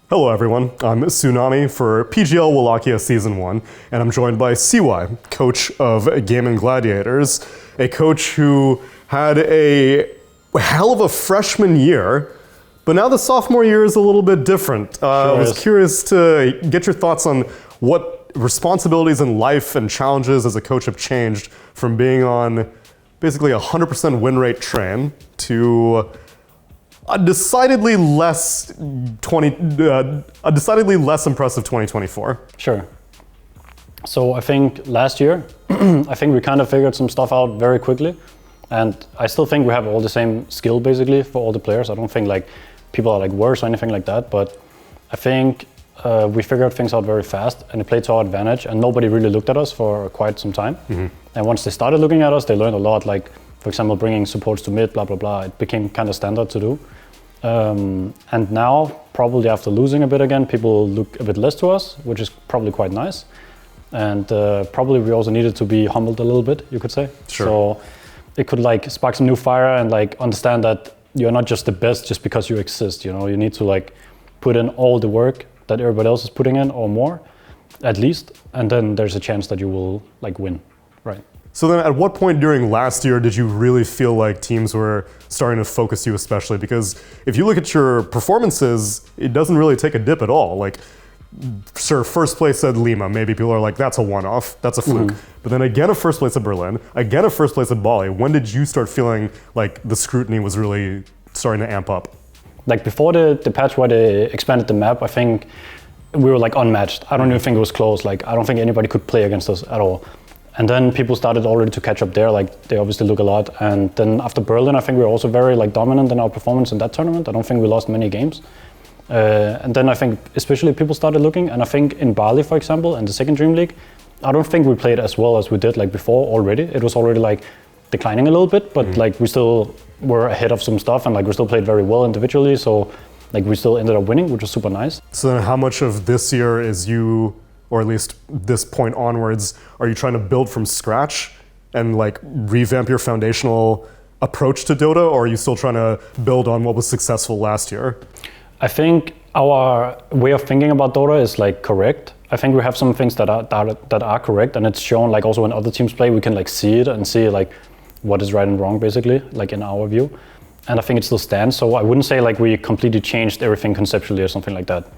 Hello everyone, I'm Tsunami for PGL Wallachia Season 1, and I'm joined by CY, coach of Gaimin Gladiators, a coach who had a hell of a freshman year, but now the sophomore year is a little bit different. I was curious to get your thoughts on what responsibilities in life and challenges as a coach have changed from being on basically a 100% win rate train to a decidedly less impressive 2024. Sure. So I think last year, I think we kind of figured some stuff out very quickly, and I still think we have all the same skill basically for all the players. I don't think like people are like worse or anything like that, but I think we figured things out very fast, and it played to our advantage, and nobody really looked at us for quite some time. Mm-hmm. And once they started looking at us, they learned a lot, like for example bringing supports to mid, blah blah blah. It became kind of standard to do. And now, probably after losing a bit again, people look a bit less to us, which is probably quite nice. And probably we also needed to be humbled a little bit, you could say. Sure. So it could like spark some new fire and like understand that you're not just the best just because you exist. You know, you need to like put in all the work that everybody else is putting in or more, at least, and then there's a chance that you will like win, right? So then at what point during last year did you really feel like teams were starting to focus you especially? Because if you look at your performances, it doesn't really take a dip at all. Like, sure, first place at Lima, maybe people are like, that's a one-off, that's a fluke. Mm-hmm. But then again, a first place at Berlin, again, a first place at Bali. When did you start feeling like the scrutiny was really starting to amp up? Like before the patch where they expanded the map, I think we were like unmatched. I don't even think it was close. Like, I don't think anybody could play against us at all. And then people started already to catch up there, like they obviously look a lot. And then after Berlin, I think we were also very like dominant in our performance in that tournament. I don't think we lost many games. And then I think especially people started looking, and I think in Bali, for example, in the second Dream League, I don't think we played as well as we did like before already. It was already like declining a little bit, but like we still were ahead of some stuff, and like we still played very well individually. So like we still ended up winning, which was super nice. So then how much of this year is you, or at least this point onwards, are you trying to build from scratch and like revamp your foundational approach to Dota, or are you still trying to build on what was successful last year? I think our way of thinking about Dota is like correct. I think we have some things that are correct, and it's shown like also when other teams play, we can like see it and see like what is right and wrong basically, like in our view. And I think it still stands. So I wouldn't say like we completely changed everything conceptually or something like that.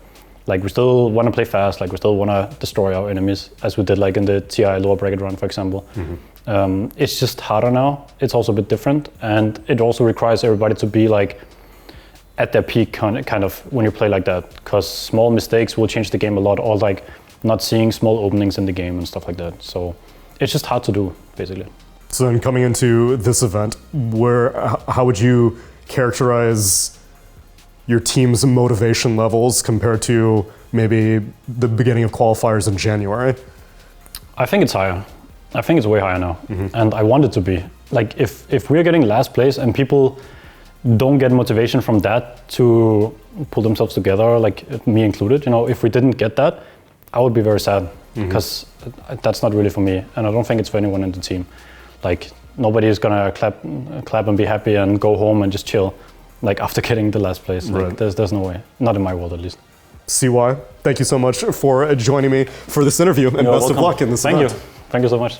Like we still want to play fast, like we still want to destroy our enemies, as we did like in the TI lower bracket run, for example. Mm-hmm. It's just harder now. It's also a bit different, and it also requires everybody to be like at their peak kind of when you play like that, because small mistakes will change the game a lot, or like not seeing small openings in the game and stuff like that. So it's just hard to do, basically. So then coming into this event, how would you characterize your team's motivation levels compared to maybe the beginning of qualifiers in January? I think it's higher. I think it's way higher now. Mm-hmm. And I want it to be. Like if we're getting last place and people don't get motivation from that to pull themselves together, like me included, you know, if we didn't get that, I would be very sad, because that's not really for me. And I don't think it's for anyone in the team. Like nobody is gonna clap and be happy and go home and just chill, like after getting the last place. Like, right. There's no way, not in my world at least. CY, thank you so much for joining me for this interview, and best of luck in this event. Thank you so much.